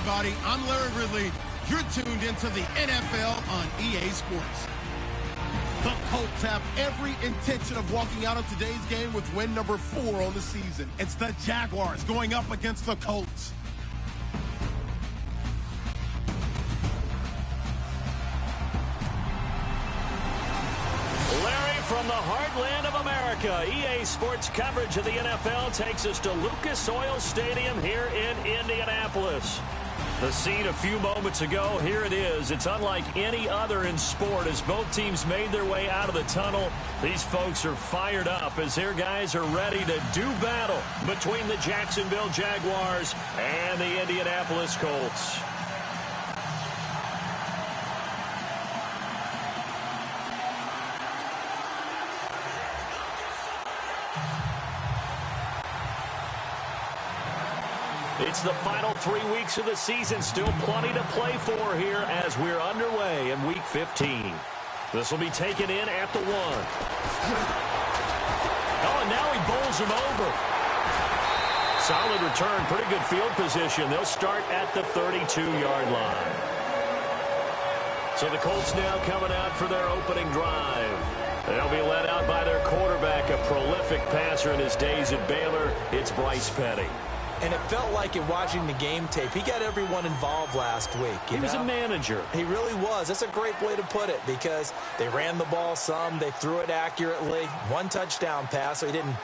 everybody. I'm Larry Ridley. You're tuned into the NFL on EA Sports. The Colts have every intention of walking out of today's game with win number 4 on the season. It's the Jaguars going up against the Colts. Larry, from the heartland of America, EA Sports coverage of the NFL takes us to Lucas Oil Stadium here in Indianapolis. The scene a few moments ago, here it is. It's unlike any other in sport as both teams made their way out of the tunnel. These folks are fired up as their guys are ready to do battle between the Jacksonville Jaguars and the Indianapolis Colts. It's the final 3 weeks of the season. Still plenty to play for here as we're underway in Week 15. This will be taken in at the 1. Oh, and now he bowls him over. Solid return. Pretty good field position. They'll start at the 32-yard line. So the Colts now coming out for their opening drive. They'll be led out by their quarterback, a prolific passer in his days at Baylor. It's Bryce Petty. And it felt like in watching the game tape, he got everyone involved last week. He was a manager. He really was. That's a great way to put it because they ran the ball some. They threw it accurately. 1 touchdown pass, so he didn't,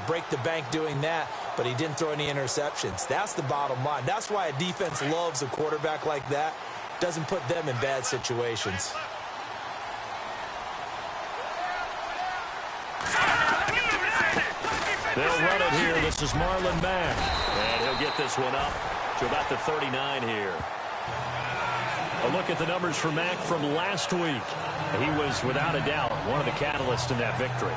break the bank doing that, but he didn't throw any interceptions. That's the bottom line. That's why a defense loves a quarterback like that. Doesn't put them in bad situations. They'll run it here. This is Marlon Mack. And he'll get this one up to about the 39 here. A look at the numbers for Mack from last week. He was, without a doubt, one of the catalysts in that victory.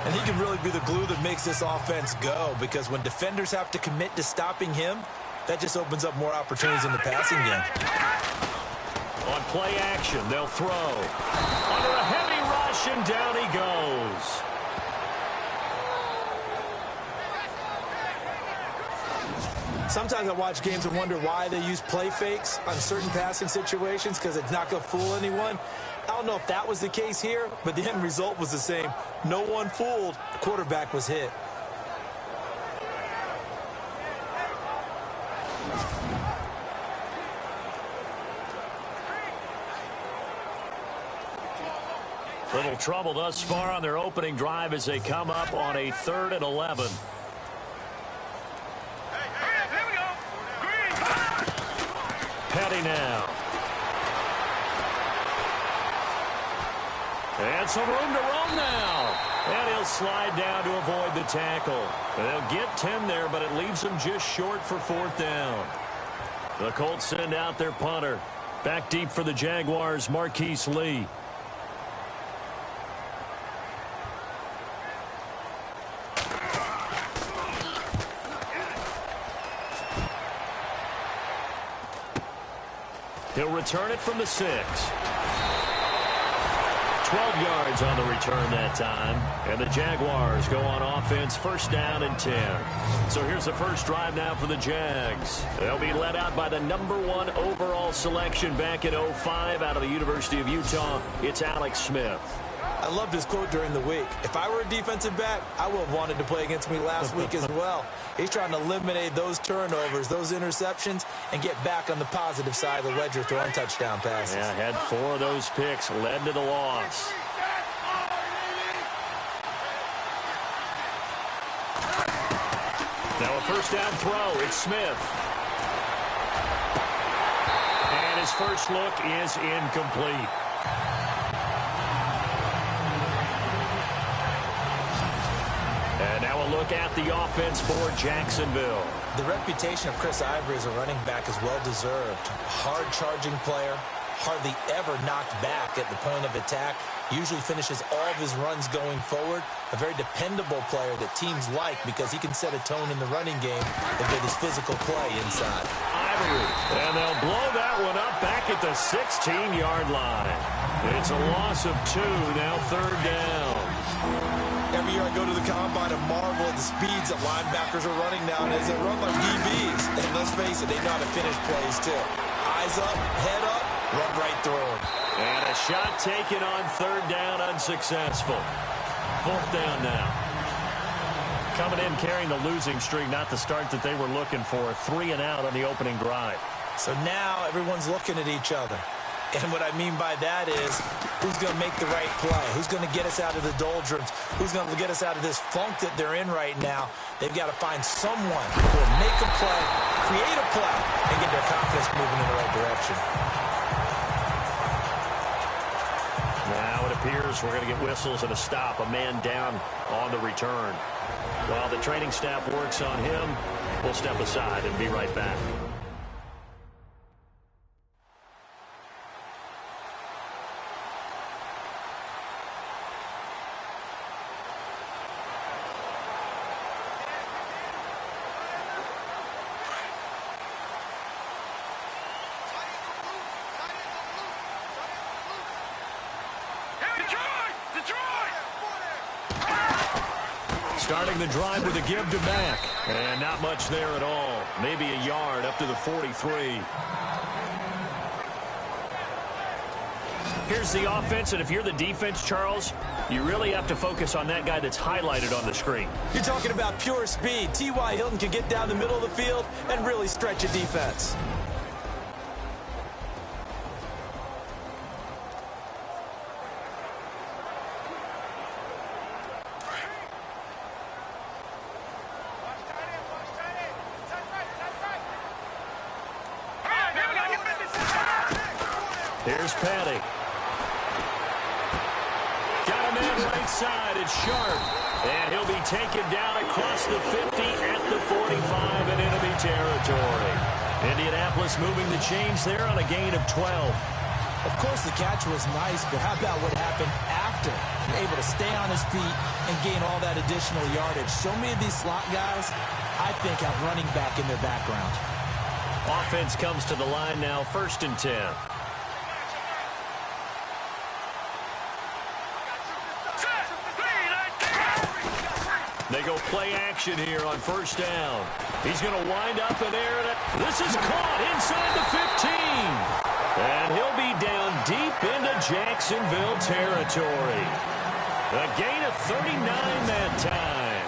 And he can really be the glue that makes this offense go because when defenders have to commit to stopping him, that just opens up more opportunities in the passing game. On play action, they'll throw. Under a heavy rush, and down he goes. Sometimes I watch games and wonder why they use play fakes on certain passing situations because it's not going to fool anyone. I don't know if that was the case here, but the end result was the same. No one fooled. The quarterback was hit. Little trouble thus far on their opening drive as they come up on a 3rd and 11. Petty now. And some room to roam now. And he'll slide down to avoid the tackle. They'll get 10 there, but it leaves them just short for 4th down. The Colts send out their punter. Back deep for the Jaguars, Marquise Lee. He'll return it from the 6. 12 yards on the return that time. And the Jaguars go on offense, 1st down and 10. So here's the first drive now for the Jags. They'll be led out by the number 1 overall selection back in 05 out of the University of Utah. It's Alex Smith. I loved his quote during the week. If I were a defensive back, I would have wanted to play against me last week as well. He's trying to eliminate those turnovers, those interceptions, and get back on the positive side of the ledger throwing touchdown passes. Yeah, had 4 of those picks, led to the loss. Now a 1st down throw. It's Smith. And his first look is incomplete. And now a look at the offense for Jacksonville. The reputation of Chris Ivory as a running back is well-deserved. Hard-charging player, hardly ever knocked back at the point of attack. Usually finishes all of his runs going forward. A very dependable player that teams like because he can set a tone in the running game and get his physical play inside. Ivory. And they'll blow that one up back at the 16-yard line. It's a loss of 2, now 3rd down. Every year I go to the combine and marvel at the speeds that linebackers are running nowadays. They run like DBs. And let's face it, they know how to finish plays too. Eyes up, head up, run right through them. And a shot taken on third down, unsuccessful. Fourth down now. Coming in carrying the losing streak, not the start that they were looking for. 3 and out on the opening drive. So now everyone's looking at each other. And what I mean by that is, who's going to make the right play? Who's going to get us out of the doldrums? Who's going to get us out of this funk that they're in right now? They've got to find someone who will make a play, create a play, and get their confidence moving in the right direction. Now it appears we're going to get whistles and a stop. A man down on the return. While the training staff works on him, we'll step aside and be right back. Starting the drive with a give to back. And not much there at all. Maybe a yard up to the 43. Here's the offense, and if you're the defense, Charles, you really have to focus on that guy that's highlighted on the screen. You're talking about pure speed. T.Y. Hilton can get down the middle of the field and really stretch a defense. Here's Patty. Got a man right side. It's Sharp. And he'll be taken down across the 50 at the 45 in enemy territory. Indianapolis moving the chains there on a gain of 12. Of course, the catch was nice, but how about what happened after? Able to stay on his feet and gain all that additional yardage. So many of these slot guys, I think, have running back in their background. Offense comes to the line now, 1st and 10. They go play action here on 1st down. He's going to wind up and air it. This is caught inside the 15. And he'll be down deep into Jacksonville territory. A gain of 39 that time.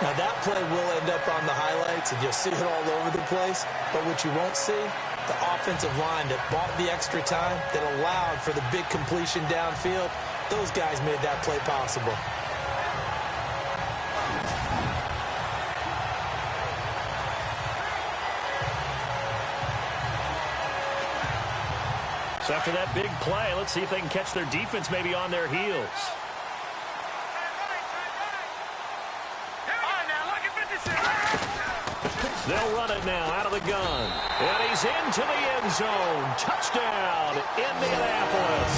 Now that play will end up on the highlights, and you'll see it all over the place. But what you won't see, the offensive line that bought the extra time, that allowed for the big completion downfield, those guys made that play possible. So after that big play, let's see if they can catch their defense maybe on their heels. They'll run it now out of the gun. And he's into the end zone. Touchdown, Indianapolis.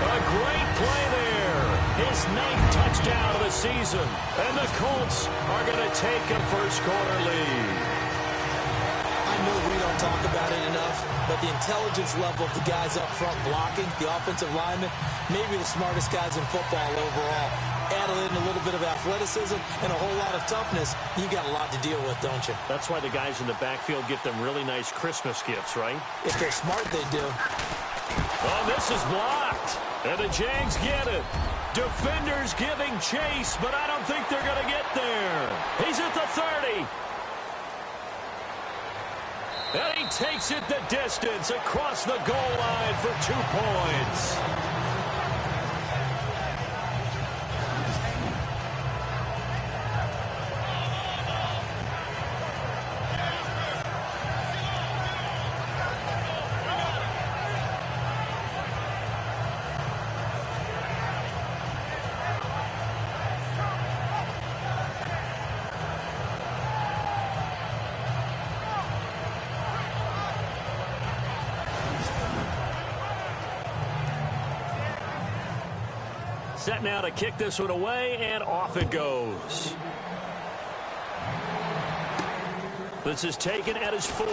A great play there. His 9th touchdown of the season. And the Colts are going to take a first-quarter lead. I know we don't talk about it enough, but the intelligence level of the guys up front blocking, the offensive linemen, maybe the smartest guys in football overall. Added in a little bit of athleticism and a whole lot of toughness, you got a lot to deal with, don't you? That's why the guys in the backfield get them really nice Christmas gifts, right? If they're smart, they do. Oh, this is blocked. And the Jags get it. Defenders giving chase, but I don't think they're going to get there. He's at the 30. And he takes it the distance across the goal line for 2 points. Set now to kick this one away, and off it goes. This is taken at his 4. And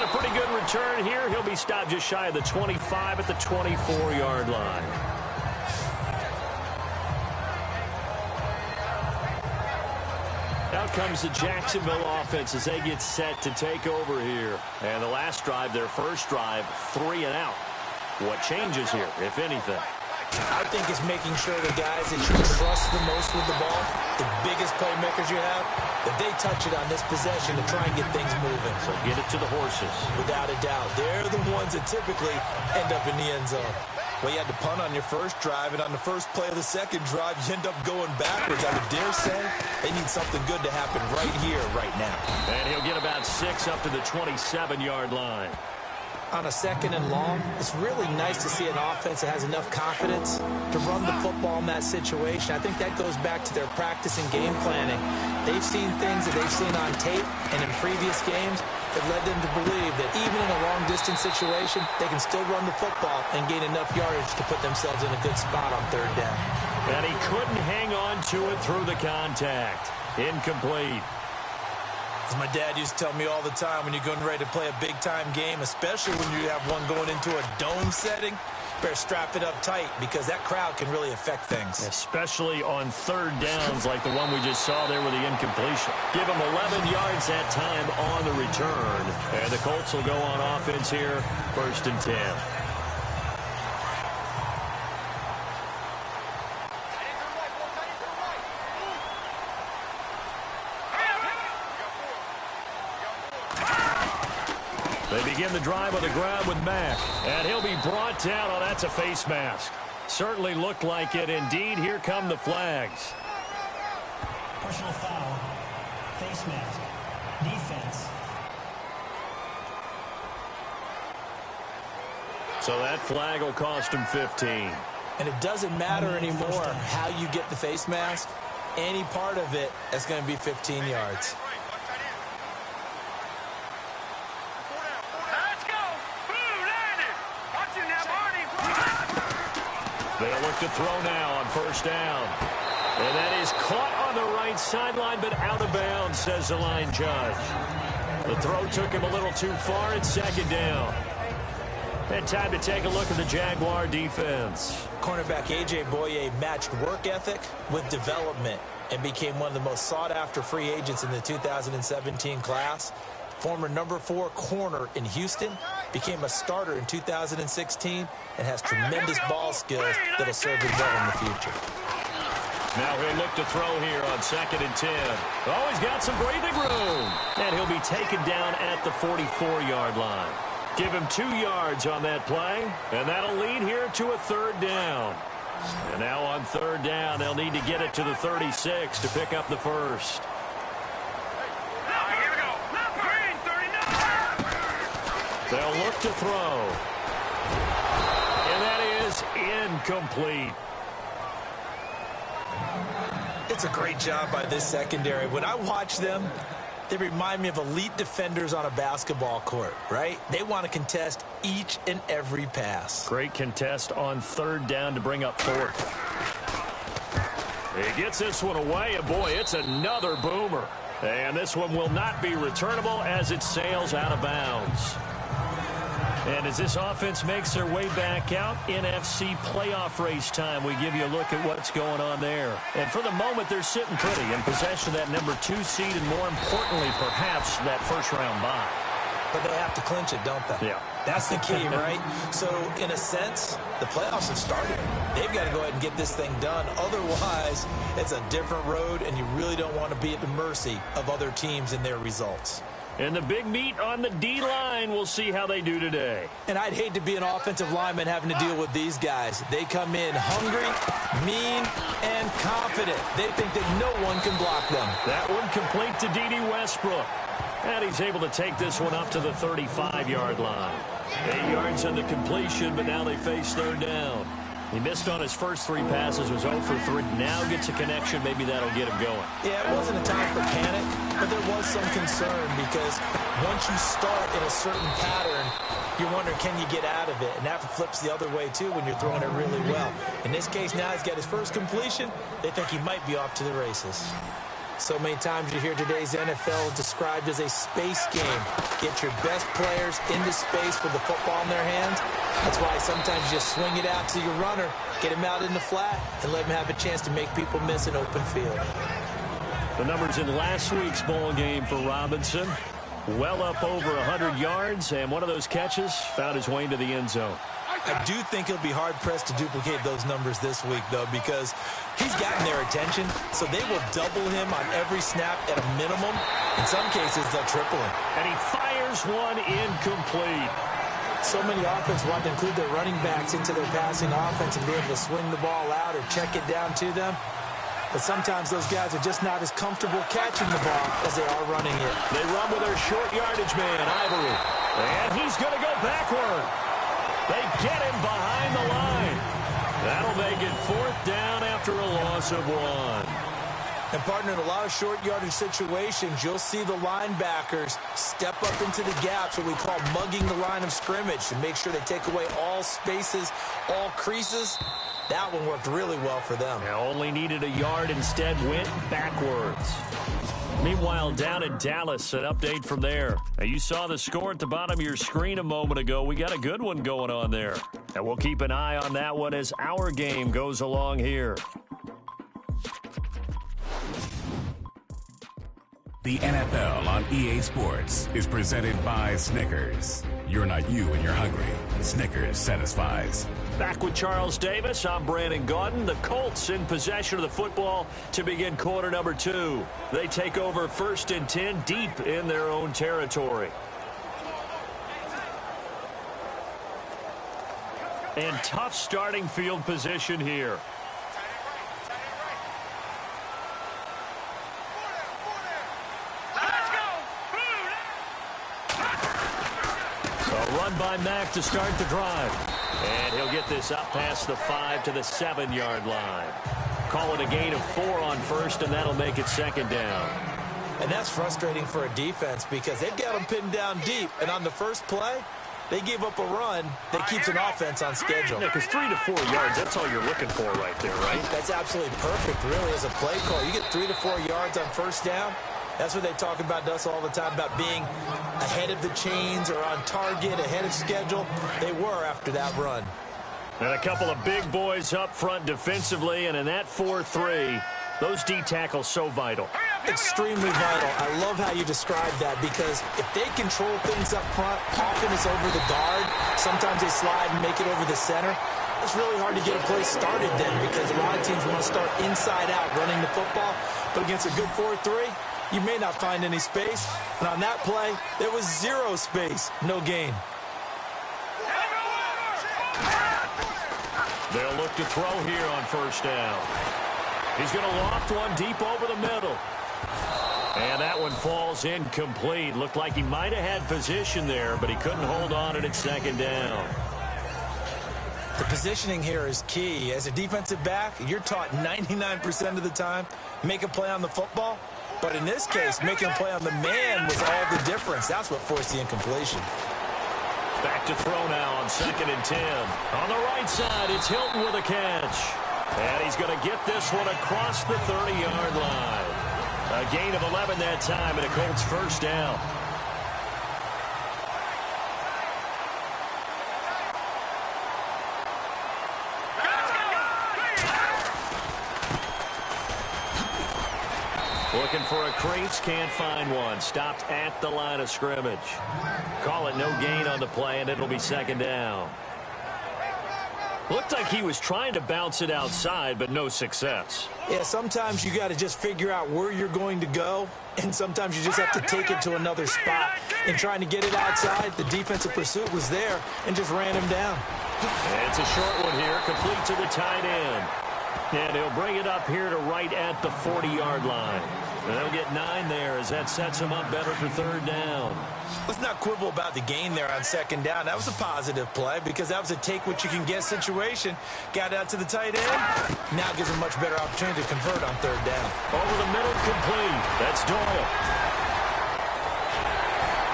a pretty good return here. He'll be stopped just shy of the 25 at the 24-yard line. comes the Jacksonville offense as they get set to take over here. And the last drive, their first drive, 3 and out. What changes here, if anything? I think it's making sure the guys that you trust the most with the ball, the biggest playmakers you have, that they touch it on this possession to try and get things moving. So get it to the horses. Without a doubt. They're the ones that typically end up in the end zone. Well, you had to punt on your first drive, and on the first play of the second drive, you end up going backwards. I would dare say they need something good to happen right here, right now. And he'll get about 6 up to the 27-yard line. On a second and long, it's really nice to see an offense that has enough confidence to run the football in that situation. I think that goes back to their practice and game planning. They've seen things that they've seen on tape and in previous games that led them to believe that even in a long-distance situation, they can still run the football and gain enough yardage to put themselves in a good spot on third down. And he couldn't hang on to it through the contact. Incomplete. As my dad used to tell me all the time, when you're getting ready to play a big-time game, especially when you have one going into a dome setting, better strap it up tight because that crowd can really affect things. Especially on third downs like the one we just saw there with the incompletion. Give them 11 yards that time on the return. And the Colts will go on offense here, 1st and 10. They begin the drive on the ground with Mack. And he'll be brought down. Oh, that's a face mask. Certainly looked like it. Indeed, here come the flags. Personal foul. Face mask. Defense. So that flag will cost him 15. And it doesn't matter anymore how you get the face mask. Any part of it is going to be 15 yards. They'll look to throw now on 1st down. And that is caught on the right sideline, but out of bounds, says the line judge. The throw took him a little too far. It's 2nd down. And time to take a look at the Jaguar defense. Cornerback A.J. Boye matched work ethic with development and became one of the most sought-after free agents in the 2017 class. Former number 4 corner in Houston, became a starter in 2016, and has tremendous ball skills that'll serve him well in the future. Now he'll look to throw here on 2nd and 10. Oh, he's got some breathing room. And he'll be taken down at the 44-yard line. Give him 2 yards on that play, and that'll lead here to a 3rd down. And now on 3rd down, they'll need to get it to the 36 to pick up the first. They'll look to throw. And that is incomplete. It's a great job by this secondary. When I watch them, they remind me of elite defenders on a basketball court, right? They want to contest each and every pass. Great contest on 3rd down to bring up 4th. He gets this one away, and boy, it's another boomer. And this one will not be returnable as it sails out of bounds. And as this offense makes their way back out, NFC playoff race time, we give you a look at what's going on there. And for the moment, they're sitting pretty in possession of that number 2 seed and, more importantly, perhaps that first-round bye. But they have to clinch it, don't they? Yeah. That's the key, right? So, in a sense, the playoffs have started. They've got to go ahead and get this thing done. Otherwise, it's a different road, and you really don't want to be at the mercy of other teams and their results. And the big meat on the D-line, we'll see how they do today. And I'd hate to be an offensive lineman having to deal with these guys. They come in hungry, mean, and confident. They think that no one can block them. That one complete to D.D. Westbrook. And he's able to take this one up to the 35-yard line. 8 yards on the completion, but now they face 3rd down. He missed on his first 3 passes, was 0 for 3. Now gets a connection. Maybe that'll get him going. Yeah, it wasn't a time for panic, but there was some concern because once you start in a certain pattern, you're wondering, can you get out of it? And that flips the other way, too, when you're throwing it really well. In this case, now he's got his first completion. They think he might be off to the races. So many times you hear today's NFL described as a space game. Get your best players into space with the football in their hands. That's why sometimes you just swing it out to your runner, get him out in the flat, and let him have a chance to make people miss an open field. The numbers in last week's bowl game for Robinson. Well up over 100 yards, and one of those catches found his way into the end zone. I do think he'll be hard-pressed to duplicate those numbers this week, though, because he's gotten their attention, so they will double him on every snap at a minimum. In some cases, they'll triple him. And he fires one incomplete. So many offenses want to include their running backs into their passing offense and be able to swing the ball out or check it down to them. But sometimes those guys are just not as comfortable catching the ball as they are running it. They run with their short yardage man, Ivory. And he's going to go backward. They get him behind the line. That'll make it 4th down after a loss of 1. And, partner, in a lot of short yardage situations, you'll see the linebackers step up into the gaps, what we call mugging the line of scrimmage, to make sure they take away all spaces, all creases. That one worked really well for them. They only needed a yard, instead went backwards. Meanwhile, down in Dallas, an update from there. Now, you saw the score at the bottom of your screen a moment ago. We got a good one going on there. And we'll keep an eye on that one as our game goes along here. The NFL on EA Sports is presented by Snickers. You're not you when you're hungry. Snickers satisfies. Back with Charles Davis, I'm Brandon Gaudin. The Colts in possession of the football to begin quarter number 2. They take over 1st and 10 deep in their own territory. And tough starting field position here. Run by Mack to start the drive. And he'll get this up past the 5 to the 7-yard line. Call it a gain of 4 on 1st, and that'll make it 2nd down. And that's frustrating for a defense because they've got them pinned down deep. And on the first play, they gave up a run that keeps an offense on schedule. Yeah, because 3 to 4 yards, that's all you're looking for right there, right? That's absolutely perfect, really, as a play call. You get 3 to 4 yards on 1st down. That's what they talk about us all the time, about being ahead of the chains or on target, ahead of schedule. They were after that run. And a couple of big boys up front defensively, and in that 4-3, those D tackles so vital. Extremely vital. I love how you describe that because if they control things up front, often it's over the guard. Sometimes they slide and make it over the center. It's really hard to get a play started then because a lot of teams want to start inside out running the football. But against a good 4-3, you may not find any space. And on that play, there was 0 space. No gain. They'll look to throw here on 1st down. He's going to loft one deep over the middle. And that one falls incomplete. Looked like he might have had position there, but he couldn't hold on and it's 2nd down. The positioning here is key. As a defensive back, you're taught 99% of the time, make a play on the football. But in this case, making a play on the man was all the difference. That's what forced the incompletion. Back to throw now on 2nd and 10. On the right side, it's Hilton with a catch. And he's going to get this one across the 30-yard line. A gain of 11 that time, and a Colts 1st down. Looking for a crease, can't find one. Stopped at the line of scrimmage. Call it no gain on the play, and it'll be 2nd down. Looked like he was trying to bounce it outside, but no success. Yeah, sometimes you got to just figure out where you're going to go, and sometimes you just have to take it to another spot. In trying to get it outside, the defensive pursuit was there and just ran him down. And it's a short one here, complete to the tight end. And he'll bring it up here to right at the 40-yard line. And they'll get 9 there as that sets him up better for 3rd down. Let's not quibble about the gain there on 2nd down. That was a positive play because that was a take-what-you-can-get situation. Got out to the tight end. Now gives him a much better opportunity to convert on 3rd down. Over the middle, complete. That's Doyle.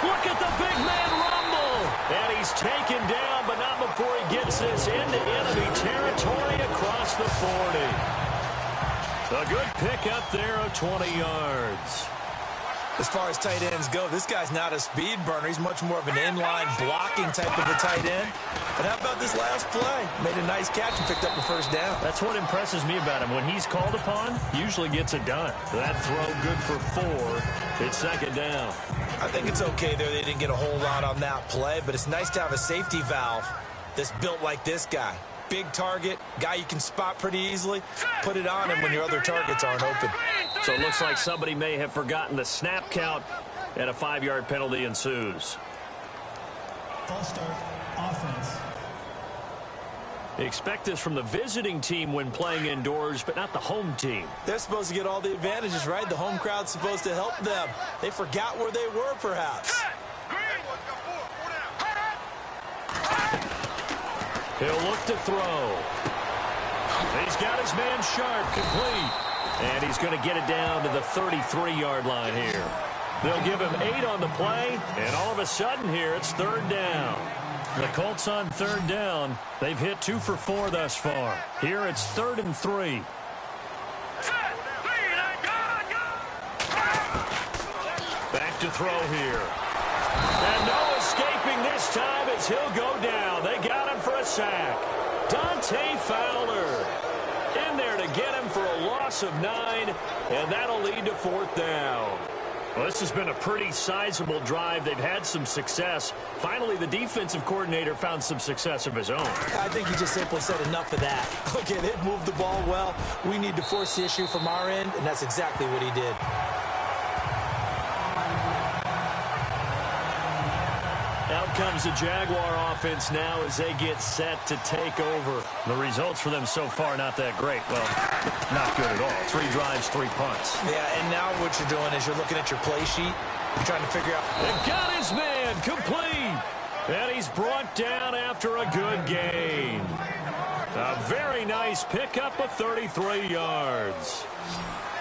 Look at the big man rumble. And he's taken down, but not before he gets this into enemy territory across the 40. A good pick up there of 20 yards. As far as tight ends go, this guy's not a speed burner. He's much more of an inline blocking type of a tight end. But how about this last play? Made a nice catch and picked up a first down. That's what impresses me about him. When he's called upon, he usually gets it done. That throw good for 4. It's second down. I think it's okay there. They didn't get a whole lot on that play, but it's nice to have a safety valve that's built like this guy. Big target, guy you can spot pretty easily. Put it on him when your other targets aren't open. So it looks like somebody may have forgotten the snap count, and a 5-yard penalty ensues. False start, offense. Expect this from the visiting team when playing indoors, but not the home team. They're supposed to get all the advantages, right? The home crowd's supposed to help them. They forgot where they were, perhaps. He'll look to throw. He's got his man sharp, complete. And he's going to get it down to the 33-yard line here. They'll give him 8 on the play, and all of a sudden here it's third down. The Colts on third down. They've hit 2 for 4 thus far. Here it's 3rd and 3. Back to throw here. And no escaping this time as he'll go down. They got him for a sack. Dante Fowler in there to get him for a loss of 9, and that'll lead to 4th down. Well, this has been a pretty sizable drive. They've had some success. Finally, the defensive coordinator found some success of his own. I think he just simply said enough of that. Okay, they've moved the ball well. We need to force the issue from our end, and that's exactly what he did. Out comes the Jaguar offense now as they get set to take over. The results for them so far not that great. Well, not good at all. 3 drives, 3 punts. Yeah, and now what you're doing is you're looking at your play sheet. You're trying to figure out. They got his man complete. And he's brought down after a good gain. A very nice pickup of 33 yards.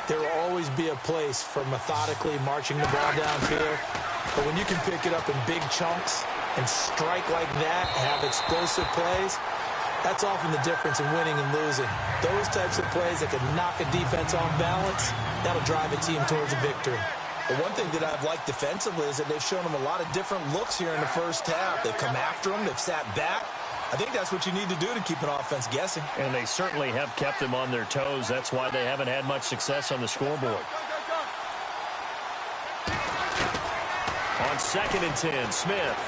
There will always be a place for methodically marching the ball downfield. But when you can pick it up in big chunks and strike like that, have explosive plays, that's often the difference in winning and losing. Those types of plays that can knock a defense off balance, that'll drive a team towards a victory. But one thing that I've liked defensively is that they've shown them a lot of different looks here in the first half. They've come after them. They've sat back. I think that's what you need to do to keep an offense guessing. And they certainly have kept them on their toes. That's why they haven't had much success on the scoreboard. On 2nd and 10, Smith.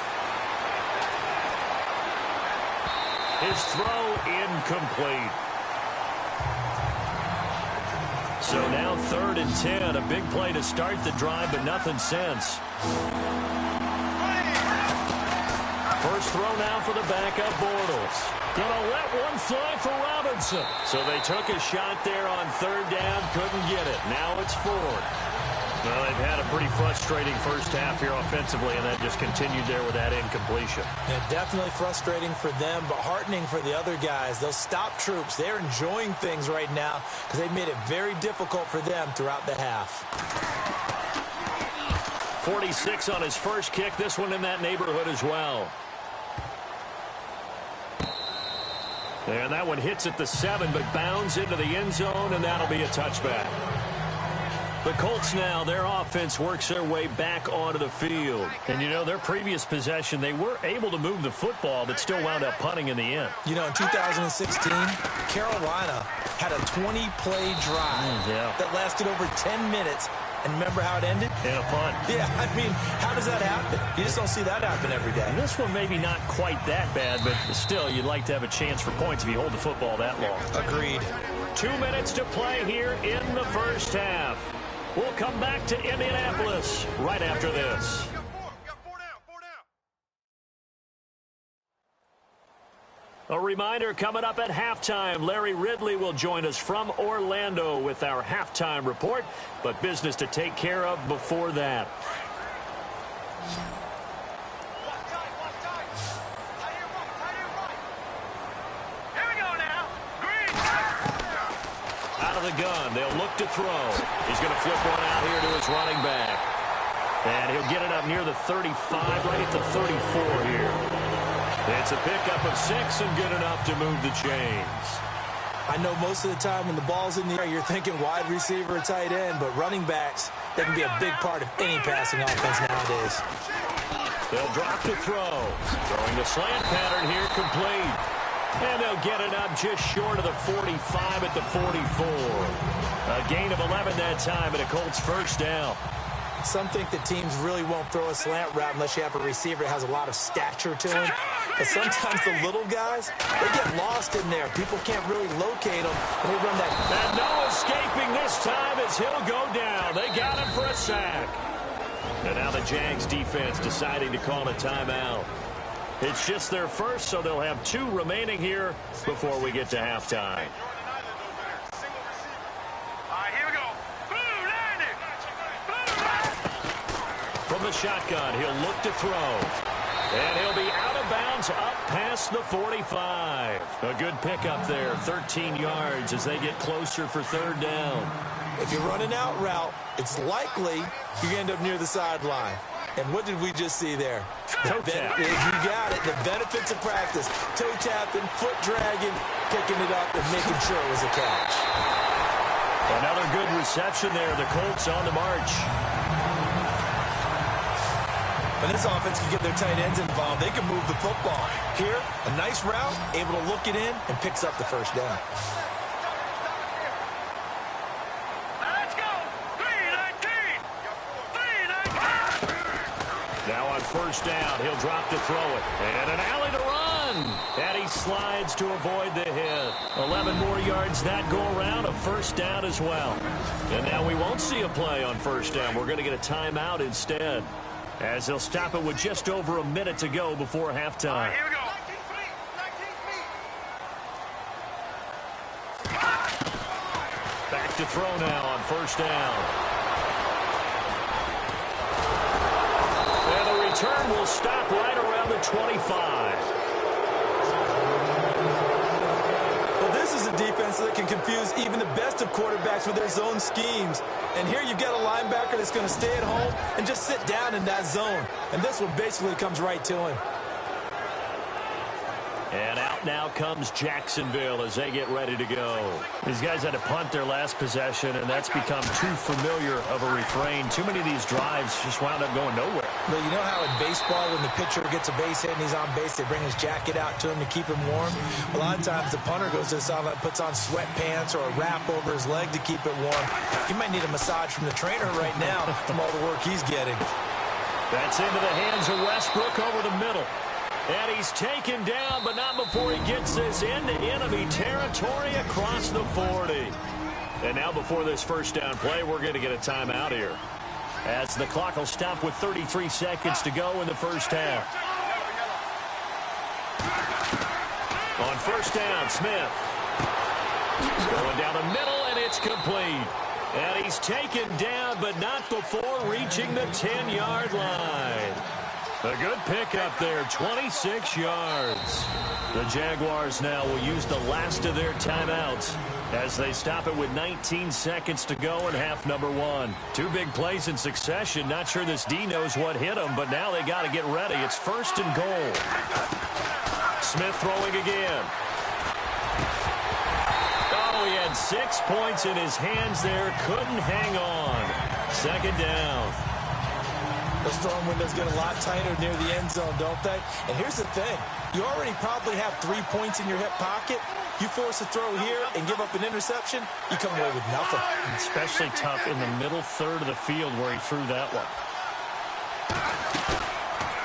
His throw incomplete. So now 3rd and 10. A big play to start the drive, but nothing since. First throw now for the backup Bortles. Gonna let one fly for Robinson. So they took a shot there on 3rd down, couldn't get it. Now it's 4th. Well, they've had a pretty frustrating first half here offensively, and that just continued there with that incompletion. Yeah, definitely frustrating for them, but heartening for the other guys. Those stop troops, they're enjoying things right now because they've made it very difficult for them throughout the half. 46 on his first kick. This one in that neighborhood as well. And that one hits at the 7, but bounds into the end zone, and that'll be a touchback. The Colts now, their offense works their way back onto the field. And, you know, their previous possession, they were able to move the football, but still wound up punting in the end. You know, in 2016, Carolina had a 20-play drive that lasted over 10 minutes. And remember how it ended? In a punt. Yeah, I mean, how does that happen? You just don't see that happen every day. And this one maybe not quite that bad, but still, you'd like to have a chance for points if you hold the football that long. Agreed. 2 minutes to play here in the first half. We'll come back to Indianapolis right after this. A reminder coming up at halftime, Larry Ridley will join us from Orlando with our halftime report, but business to take care of before that. Out of the gun, they'll look to throw. He's going to flip one out here to his running back. And he'll get it up near the 35, right at the 34 here. It's a pickup of 6 and good enough to move the chains. I know most of the time when the ball's in the air, you're thinking wide receiver or tight end, but running backs, They can be a big part of any passing offense nowadays. They'll drop to throw. Throwing the slant pattern here, complete. And they'll get it up just short of the 45 at the 44. A gain of 11 that time and a Colts first down. Some think that teams really won't throw a slant route unless you have a receiver that has a lot of stature to him. But sometimes the little guys, they get lost in there. People can't really locate them, and they run that. And no escaping this time as he'll go down. They got him for a sack. And now the Jags defense deciding to call a timeout. It's just their first, so they'll have 2 remaining here before we get to halftime. From the shotgun, he'll look to throw. And he'll be out of bounds up past the 45. A good pickup there, 13 yards as they get closer for third down. If you're running out route, it's likely you end up near the sideline. And what did we just see there? Toe tap. You got it. The benefits of practice. Toe tapping, foot dragging, picking it up, and making sure it was a catch. Another good reception there. The Colts on the march. When this offense can get their tight ends involved, they can move the football. Here, a nice route, able to look it in, and picks up the first down. Now on first down, he'll drop to throw it. And an alley to run. And he slides to avoid the hit. 11 more yards that go around, a first down as well. And now we won't see a play on first down. We're going to get a timeout instead, as they'll stop it with just over a minute to go before halftime. Here we go. Back to throw now on first down. And the return will stop right around the 25. Well, this is a defense that can confuse even the best of quarterbacks with their zone schemes. And here you've got a linebacker that's going to stay at home and just sit down in that zone. And this one basically comes right to him. And out now comes Jacksonville as they get ready to go. These guys had to punt their last possession, and that's become too familiar of a refrain. Too many of these drives just wound up going nowhere. Well, you know how in baseball when the pitcher gets a base hit and he's on base, they bring his jacket out to him to keep him warm? A lot of times the punter goes to the sideline, puts on sweatpants or a wrap over his leg to keep it warm. He might need a massage from the trainer right now from all the work he's getting. That's into the hands of Westbrook over the middle. And he's taken down, but not before he gets this into enemy territory across the 40. And now before this first down play, we're going to get a timeout here, as the clock will stop with 33 seconds to go in the first half. On first down, Smith. Going down the middle, and it's complete. And he's taken down, but not before reaching the 10-yard line. A good pickup there, 26 yards. The Jaguars now will use the last of their timeouts as they stop it with 19 seconds to go in half number 1. 2 big plays in succession. Not sure this D knows what hit him, but now they got to get ready. It's first and goal. Smith throwing again. Oh, he had 6 points in his hands there. Couldn't hang on. Second down. Those throwing windows get a lot tighter near the end zone, don't they? And here's the thing. You already probably have 3 points in your hip pocket. You force a throw here and give up an interception, you come away with nothing. Especially tough in the middle third of the field where he threw that one.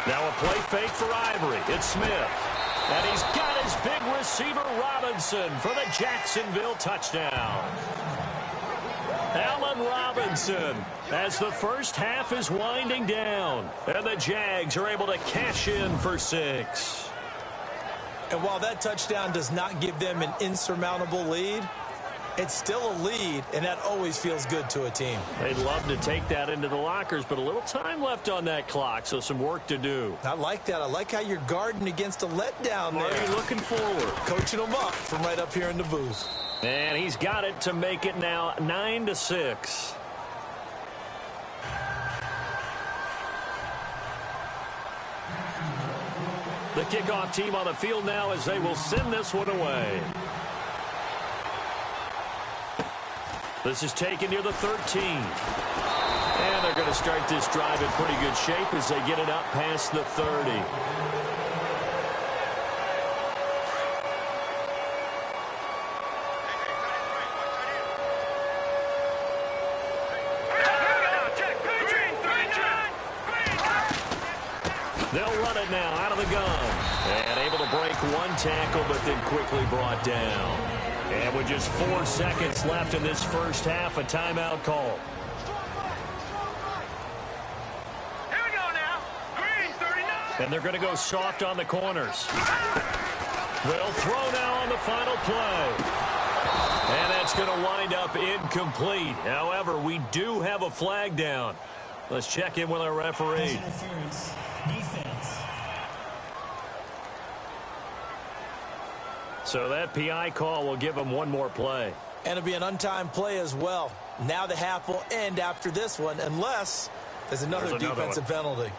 Now a play fake for Ivory. It's Smith. And he's got his big receiver, Robinson, for the Jacksonville touchdown. Allen Robinson, as the first half is winding down, and the Jags are able to cash in for 6. And while that touchdown does not give them an insurmountable lead, it's still a lead, and that always feels good to a team. They'd love to take that into the lockers, but a little time left on that clock, so some work to do. I like that. I like how you're guarding against a letdown there. Are you looking forward? Coaching them up from right up here in the booth. And he's got it to make it now 9-6. The kickoff team on the field now as they will send this one away. This is taken near the 13. And they're going to start this drive in pretty good shape as they get it up past the 30. They'll run it now out of the gun. And able to break one tackle, but then quickly brought down. And with just 4 seconds left in this first half, a timeout call. Here we go now. Green, 39. And they're going to go soft on the corners. They'll throw now on the final play. And that's going to wind up incomplete. However, we do have a flag down. Let's check in with our referee. Interference. Defense. So that PI call will give them one more play. And it'll be an untimed play as well. Now the half will end after this one, unless there's another defensive penalty.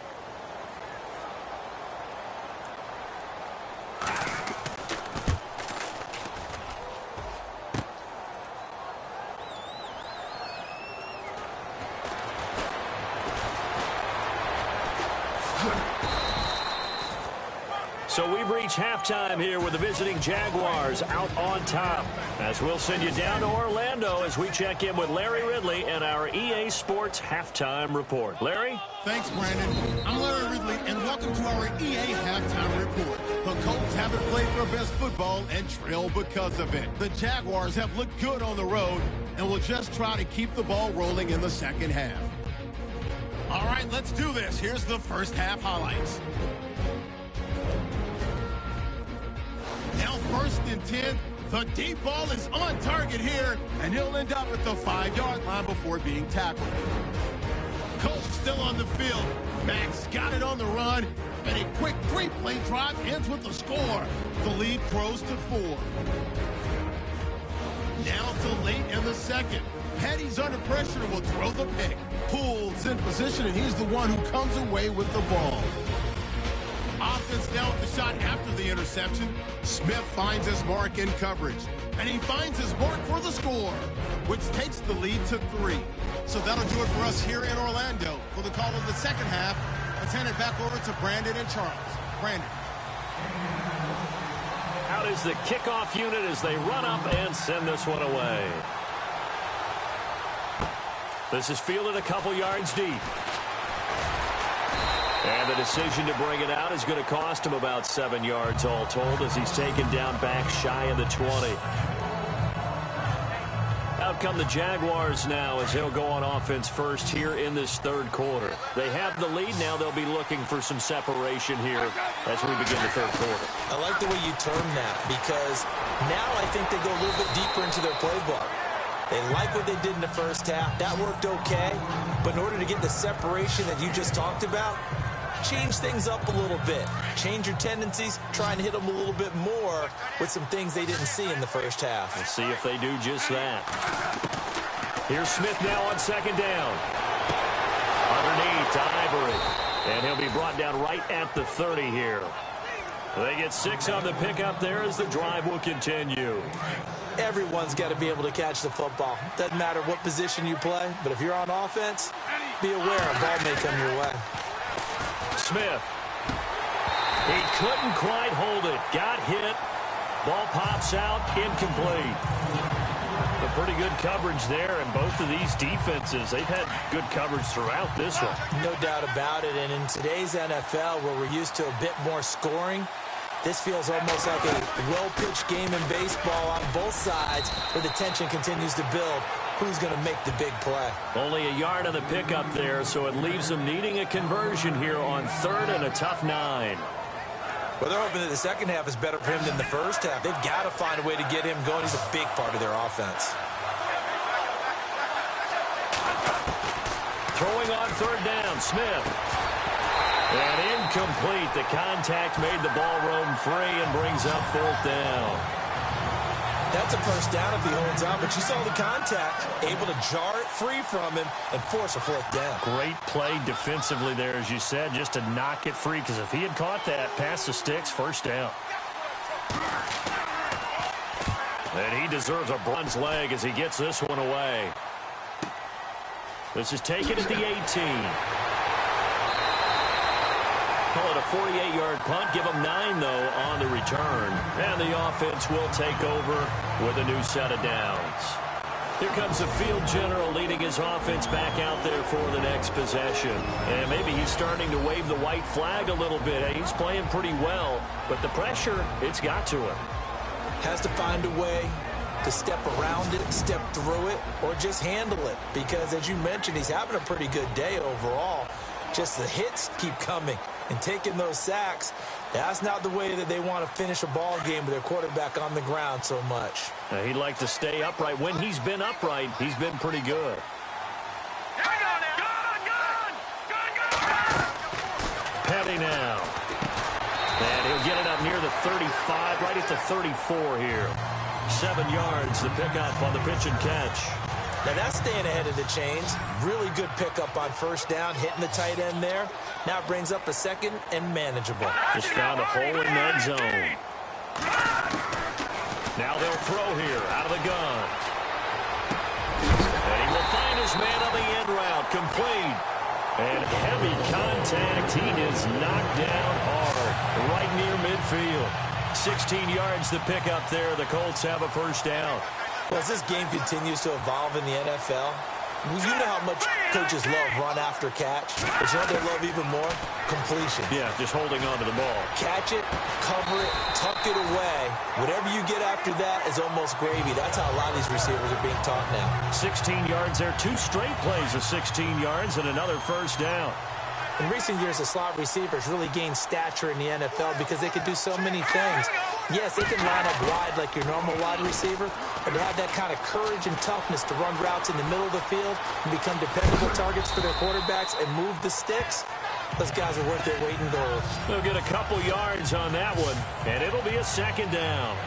So we've reached halftime here with the visiting Jaguars out on top. As we'll send you down to Orlando as we check in with Larry Ridley and our EA Sports Halftime Report. Larry? Thanks, Brandon. I'm Larry Ridley, and welcome to our EA Halftime Report. The Colts haven't played their best football and trail because of it. The Jaguars have looked good on the road and will just try to keep the ball rolling in the second half. All right, let's do this. Here's the first half highlights. Now 1st and 10, the deep ball is on target here, and he'll end up at the 5-yard line before being tackled. Colts still on the field. Max got it on the run, and a quick 3-play drive ends with a score. The lead grows to 4. Now to late in the second. Petty's under pressure and will throw the pick. Poole's in position, and he's the one who comes away with the ball. Offense now with the shot after the interception. Smith finds his mark in coverage. And he finds his mark for the score, which takes the lead to 3. So that'll do it for us here in Orlando. For the call of the second half, let's hand it back over to Brandon and Charles. Brandon. Out is the kickoff unit as they run up and send this one away. This is fielded a couple yards deep. And the decision to bring it out is going to cost him about 7 yards all told as he's taken down back shy of the 20. Out come the Jaguars now as they'll go on offense first here in this third quarter. They have the lead now. They'll be looking for some separation here as we begin the third quarter. I like the way you term that because now I think they go a little bit deeper into their playbook. They like what they did in the first half. That worked okay. But in order to get the separation that you just talked about, change things up a little bit. Change your tendencies. Try and hit them a little bit more with some things they didn't see in the first half. We'll see if they do just that. Here's Smith now on second down. Underneath to Ivory. And he'll be brought down right at the 30 here. They get 6 on the pickup there as the drive will continue. Everyone's got to be able to catch the football. Doesn't matter what position you play, but if you're on offense, be aware a ball may come your way. Smith. He couldn't quite hold it. Got hit. Ball pops out. Incomplete. But pretty good coverage there, and both of these defenses, they've had good coverage throughout this one. No doubt about it, and in today's NFL, where we're used to a bit more scoring, this feels almost like a well-pitched game in baseball on both sides where the tension continues to build. Who's going to make the big play? Only a yard on the pickup there, so it leaves them needing a conversion here on 3rd and a tough 9. Well, they're hoping that the second half is better for him than the first half. They've got to find a way to get him going. He's a big part of their offense. Throwing on 3rd down, Smith. And incomplete. The contact made the ball roam free and brings up 4th down. That's a first down if he holds on, but you saw the contact, able to jar it free from him and force a 4th down. Great play defensively there, as you said, just to knock it free, because if he had caught that, past the sticks, 1st down. And he deserves a bronze leg as he gets this one away. This is taken at the 18. Call it a 48-yard punt. Give them 9, though, on the return. And the offense will take over with a new set of downs. Here comes the field general leading his offense back out there for the next possession. And maybe he's starting to wave the white flag a little bit. He's playing pretty well, but the pressure, it's got to him. Has to find a way to step around it, step through it, or just handle it. Because, as you mentioned, he's having a pretty good day overall. Just the hits keep coming and taking those sacks. That's not the way that they want to finish a ball game with their quarterback on the ground so much. He'd like to stay upright. When he's been upright, he's been pretty good. Petty now. And he'll get it up near the 35, right at the 34 here. 7 yards, the pickup on the pitch and catch. Now that's staying ahead of the chains. Really good pickup on first down, hitting the tight end there. Now it brings up a second and manageable. Just found a hole in that zone. Now they'll throw here out of the gun. And he will find his man on the end route, complete. And heavy contact. He is knocked down hard, right near midfield. 16 yards to pick up there. The Colts have a first down. Well, as this game continues to evolve in the NFL, you know how much coaches love run after catch. But you know what they love even more? Completion. Yeah, just holding on to the ball. Catch it, cover it, tuck it away. Whatever you get after that is almost gravy. That's how a lot of these receivers are being taught now. 16 yards there. 2 straight plays of 16 yards and another first down. In recent years, the slot receivers really gained stature in the NFL because they could do so many things. Yes, they can line up wide like your normal wide receiver, but to have that kind of courage and toughness to run routes in the middle of the field and become dependable targets for their quarterbacks and move the sticks, those guys are worth their weight in gold. They'll get a couple yards on that one, and it'll be a second down.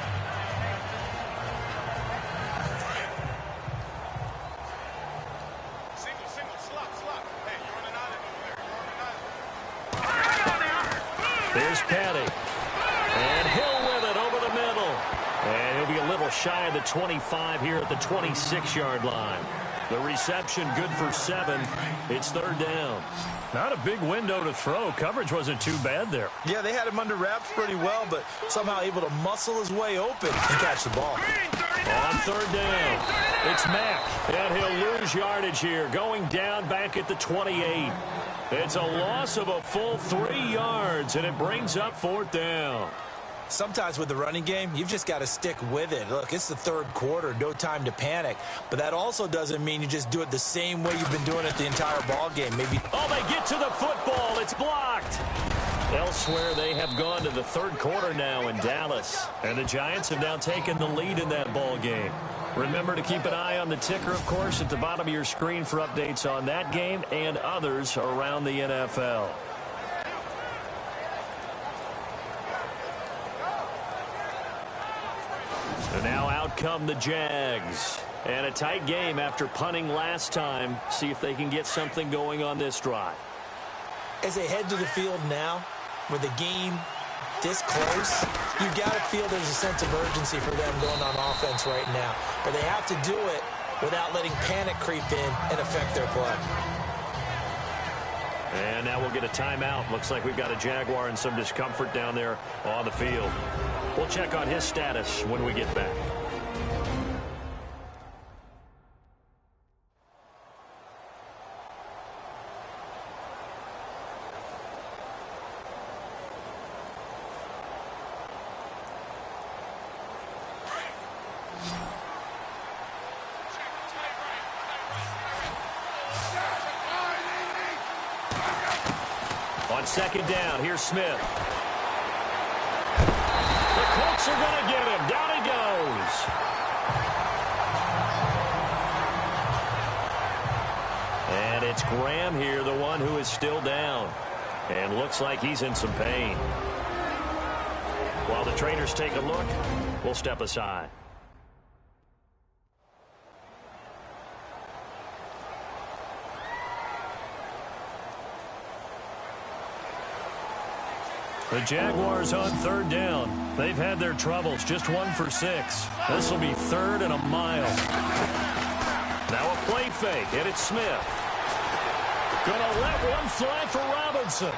There's Petty. And Hill with it over the middle. And he'll be a little shy of the 25 here at the 26-yard line. The reception good for 7. It's third down. Not a big window to throw. Coverage wasn't too bad there. Yeah, they had him under wraps pretty well, but somehow able to muscle his way open and catch the ball. On third down, it's Mack. And he'll lose yardage here, going down back at the 28. It's a loss of a full 3 yards, and it brings up fourth down. Sometimes with the running game, you've just got to stick with it. Look, it's the third quarter, no time to panic. But that also doesn't mean you just do it the same way you've been doing it the entire ball game. Maybe. Oh, they get to the football. It's blocked. Elsewhere, they have gone to the third quarter now in Dallas. And the Giants have now taken the lead in that ball game. Remember to keep an eye on the ticker, of course, at the bottom of your screen for updates on that game and others around the NFL. And now out come the Jags. And a tight game after punting last time. See if they can get something going on this drive. As they head to the field now, with the game this close, you've got to feel there's a sense of urgency for them going on offense right now. But they have to do it without letting panic creep in and affect their play. And now we'll get a timeout. Looks like we've got a Jaguar and some discomfort down there on the field. We'll check on his status when we get back. On second down, here's Smith. The Colts are going to get him. Down he goes. And it's Graham here, the one who is still down. And looks like he's in some pain. While the trainers take a look, we'll step aside. The Jaguars on third down. They've had their troubles, just 1 for 6. This will be third and a mile. Now a play fake, and it's Smith. Gonna let one fly for Robinson.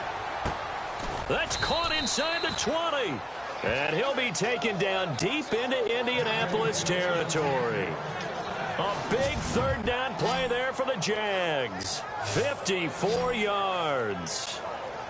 That's caught inside the 20. And he'll be taken down deep into Indianapolis territory. A big third down play there for the Jags. 54 yards.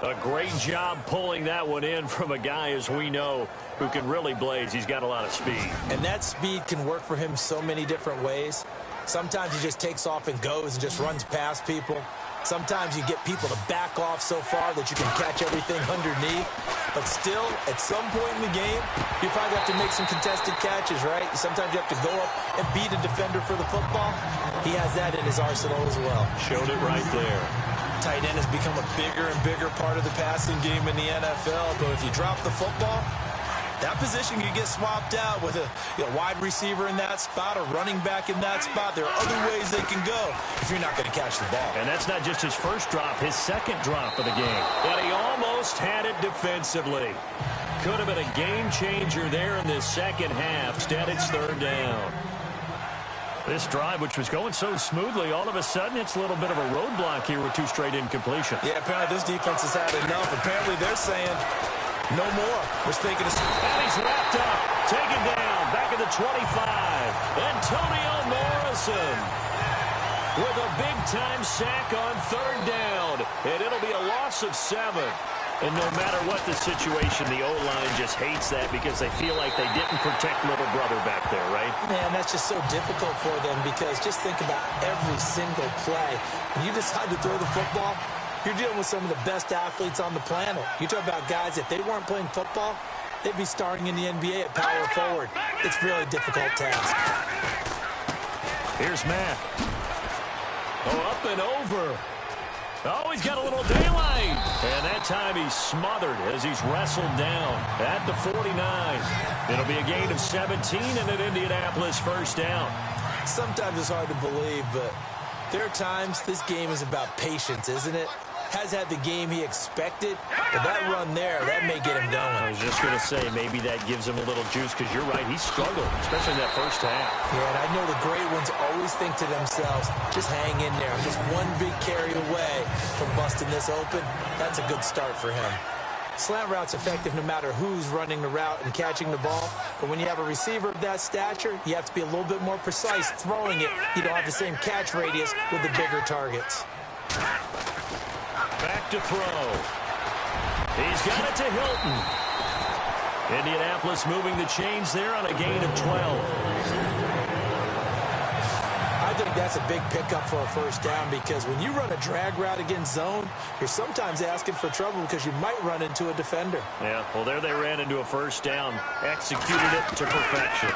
A great job pulling that one in from a guy, as we know, who can really blaze. He's got a lot of speed. And that speed can work for him so many different ways. Sometimes he just takes off and goes and just runs past people. Sometimes you get people to back off so far that you can catch everything underneath. But still, at some point in the game, you probably have to make some contested catches, right? Sometimes you have to go up and beat a defender for the football. He has that in his arsenal as well. Showed it right there. Tight end has become a bigger and bigger part of the passing game in the NFL. But if you drop the football, that position can get swapped out with a wide receiver in that spot, a running back in that spot. There are other ways they can go if you're not going to catch the ball. And that's not just his first drop, his second drop of the game. And he almost had it defensively. Could have been a game changer there in this second half. Instead, it's third down. This drive, which was going so smoothly, all of a sudden it's a little bit of a roadblock here with 2 straight incompletion. Yeah, apparently this defense has had enough. Apparently they're saying no more. We're thinking of... And he's wrapped up, taken down, back at the 25. Antonio Morrison with a big-time sack on third down. And it'll be a loss of 7. And no matter what the situation, the O-line just hates that because they feel like they didn't protect little brother back there, right? Man, that's just so difficult for them because just think about every single play. When you decide to throw the football, you're dealing with some of the best athletes on the planet. You talk about guys, if they weren't playing football, they'd be starting in the NBA at power forward. It's a really difficult task. Here's Mack. Oh, up and over. Oh, he's got a little daylight. And that time he's smothered as he's wrestled down at the 49. It'll be a gain of 17 and an Indianapolis first down. Sometimes it's hard to believe, but there are times this game is about patience, isn't it? Has had the game he expected, but that run there, that may get him going. I was just going to say, maybe that gives him a little juice, because you're right, he struggled, especially in that first half. Yeah, and I know the great ones always think to themselves, just hang in there. I'm just one big carry away from busting this open. That's a good start for him. Slant route's effective no matter who's running the route and catching the ball, but when you have a receiver of that stature, you have to be a little bit more precise throwing it. You don't have the same catch radius with the bigger targets. Back to throw. He's got it to Hilton. Indianapolis moving the chains there on a gain of 12. I think that's a big pickup for a first down because when you run a drag route against zone, you're sometimes asking for trouble because you might run into a defender. Yeah, well, there they ran into a first down. Executed it to perfection.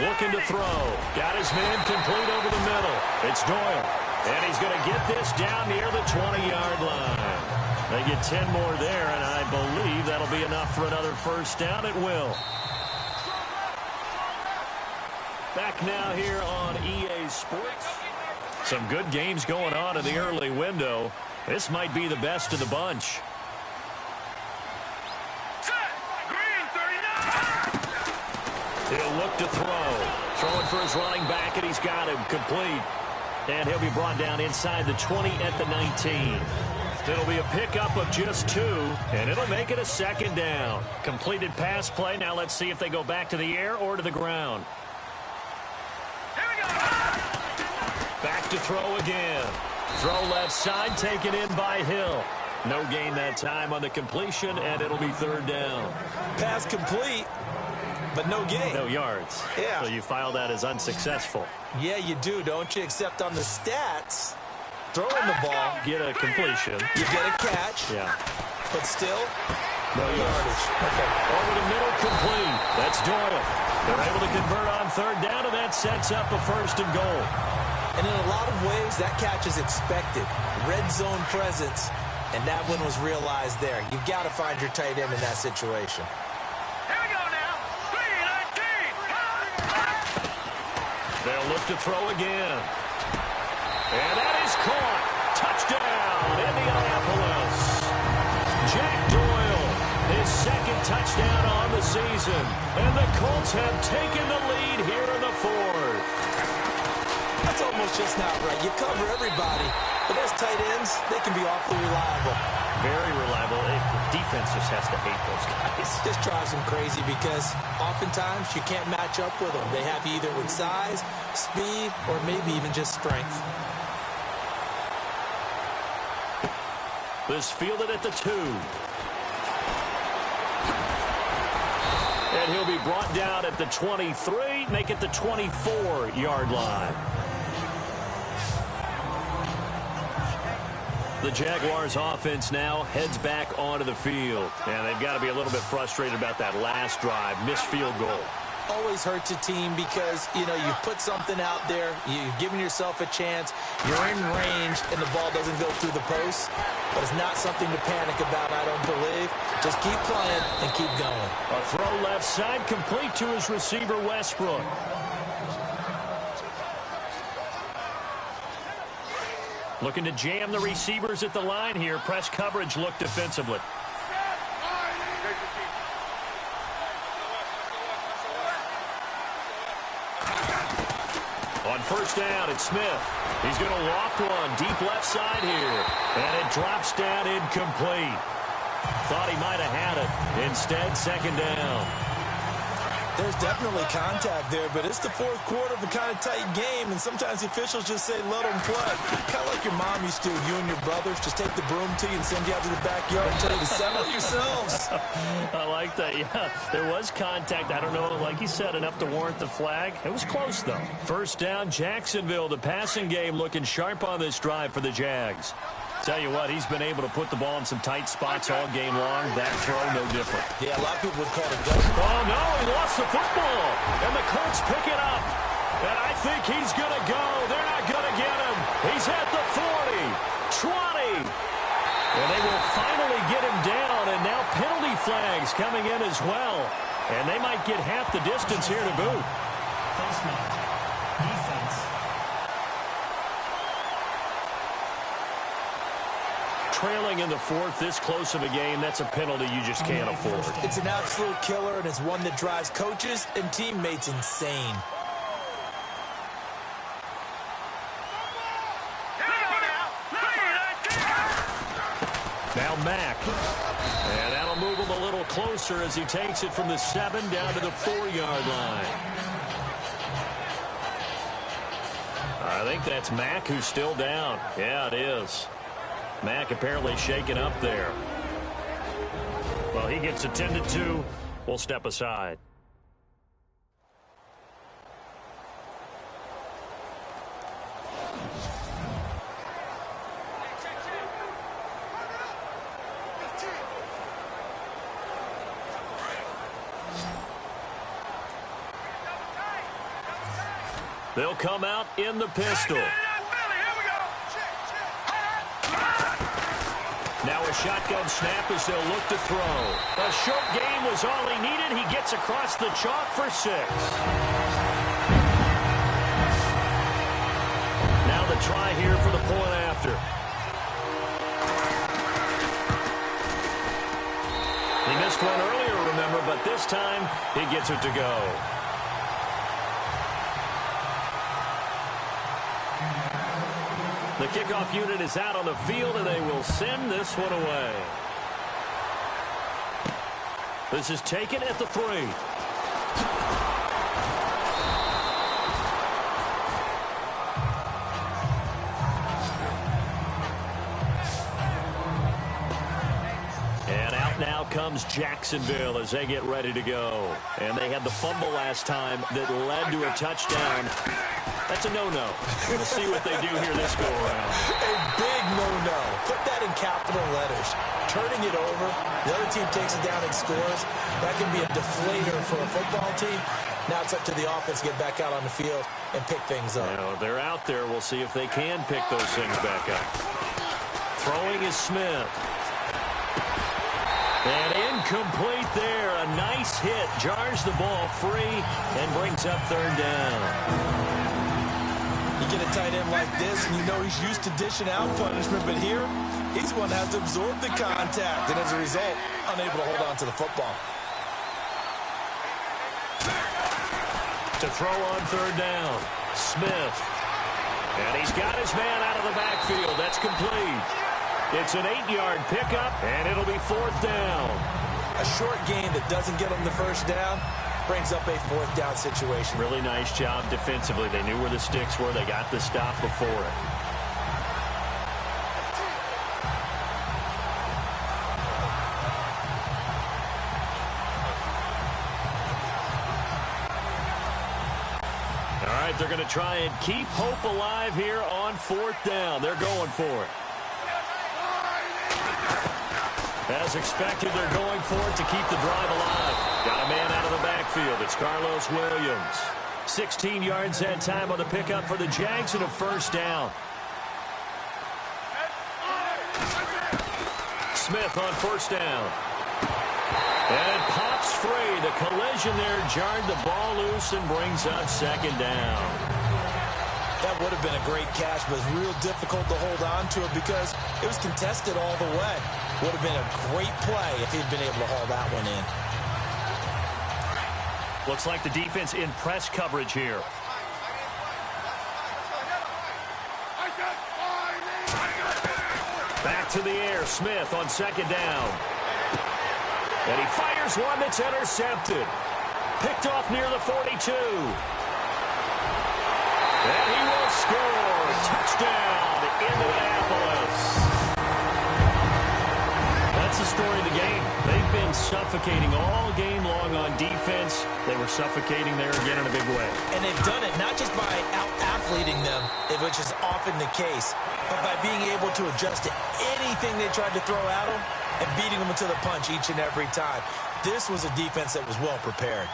Looking to throw. Got his man complete over the middle. It's Doyle. And he's going to get this down near the 20-yard line. They get 10 more there, and I believe that'll be enough for another first down. It will. Back now here on EA Sports. Some good games going on in the early window. This might be the best of the bunch. He'll look to throw. Throwing for his running back, and he's got him complete. And he'll be brought down inside the 20 at the 19. It'll be a pickup of just 2, and it'll make it a second down. Completed pass play. Now let's see if they go back to the air or to the ground. Back to throw again. Throw left side, taken in by Hill. No gain that time on the completion, and it'll be third down. Pass complete, but no gain. No yards. Yeah. So you file that as unsuccessful. Yeah, you do, don't you? Except on the stats, throwing the ball, Get a completion. you get a catch, Yeah. but still, No yardage. Okay. Over the middle, complete. That's Doyle. They're able to convert on third down, and that sets up a first and goal. and in a lot of ways, that catch is expected. Red zone presence, and that one was realized there. You've got to find your tight end in that situation. Here we go now. 3-19. They'll look to throw again. And that is caught. Touchdown, Indianapolis. Jack Doyle, his second touchdown on the season. And the Colts have taken the lead here in the fourth. That's almost just not right. You cover everybody, But as tight ends, they can be awfully reliable. Very reliable. The defense just has to hate those guys. It just drives them crazy because oftentimes you can't match up with them. They have you either with size, speed, or maybe even just strength. This fielded at the 2. And he'll be brought down at the 23, make it the 24-yard line. The Jaguars offense now heads back onto the field. And they've got to be a little bit frustrated about that last drive, missed field goal. Always hurts a team because, you put something out there, you've given yourself a chance, you're in range, and the ball doesn't go through the post. But it's not something to panic about, I don't believe. Just keep playing and keep going. A throw left side complete to his receiver, Westbrook. Looking to jam the receivers at the line here. Press coverage look defensively. On first down, it's Smith. He's going to loft one deep left side here. And it drops down incomplete. Thought he might have had it. Instead, second down. There's definitely contact there, but it's the fourth quarter of a kind of tight game, and sometimes the officials just say, let them play. Kind of like your mom used to, you and your brothers, just take the broom to you and send you out to the backyard and tell you to settle it yourselves. I like that, yeah. There was contact. I don't know, like you said, enough to warrant the flag. It was close, though. First down, Jacksonville. The passing game looking sharp on this drive for the Jags. Tell you what, he's been able to put the ball in some tight spots all game long. That throw, no different. Yeah, a lot of people would call it double. Oh, no, he lost the football. And the Colts pick it up. And I think he's going to go. They're not going to get him. He's at the 40, 20. And they will finally get him down. And now penalty flags coming in as well. And they might get half the distance here to boot. Postmark. Defense. Trailing in the fourth, this close of a game, that's a penalty you just can't afford. It's an absolute killer, and it's one that drives coaches and teammates insane. Now Mack. And that'll move him a little closer as he takes it from the 7 down to the 4-yard line. I think that's Mack who's still down. Yeah, it is. Mack apparently shaken up there. Well, he gets attended to. We'll step aside. They'll come out in the pistol. Now a shotgun snap as they'll look to throw. A short game was all he needed. He gets across the chalk for 6. Now the try here for the point after. He missed one earlier, remember, but this time he gets it to go. The kickoff unit is out on the field, and they will send this one away. This is taken at the 3. And out now comes Jacksonville as they get ready to go. And they had the fumble last time that led to a touchdown. That's a no-no. We'll see what they do here this go-around. A big no-no. Put that in capital letters. Turning it over, the other team takes it down and scores. That can be a deflator for a football team. Now it's up to the offense to get back out on the field and pick things up. They're out there. We'll see if they can pick those things back up. Throwing is Smith. And incomplete there. A nice hit. Jars the ball free and brings up 3rd down. You get a tight end like this, and you know he's used to dishing out punishment, but here, he's one that has to absorb the contact, and as a result, unable to hold on to the football. To throw on 3rd down, Smith. And he's got his man out out of the backfield. That's complete. It's an 8-yard pickup, and it'll be 4th down. A short gain that doesn't get them the first down brings up a 4th down situation. Really nice job defensively. They knew where the sticks were. They got the stop before it. All right, they're going to try and keep hope alive here on 4th down. They're going for it. As expected, they're going for it to keep the drive alive. Got a man out of the backfield. It's Carlos Williams. 16 yards that time on the pickup for the Jags and a 1st down. Smith on 1st down. And pops free. The collision there jarred the ball loose and brings up 2nd down. That would have been a great catch, but it's real difficult to hold on to it because it was contested all the way. Would have been a great play if he'd been able to haul that one in. Looks like the defense in press coverage here. Back to the air. Smith on 2nd down. And he fires one that's intercepted. Picked off near the 42. And he will score. Touchdown, Indianapolis. That's the story of the game. They've been suffocating all game long on defense. They were suffocating there again in a big way. And they've done it not just by out-athleting them, which is often the case, but by being able to adjust to anything they tried to throw at them and beating them into the punch each and every time. This was a defense that was well prepared.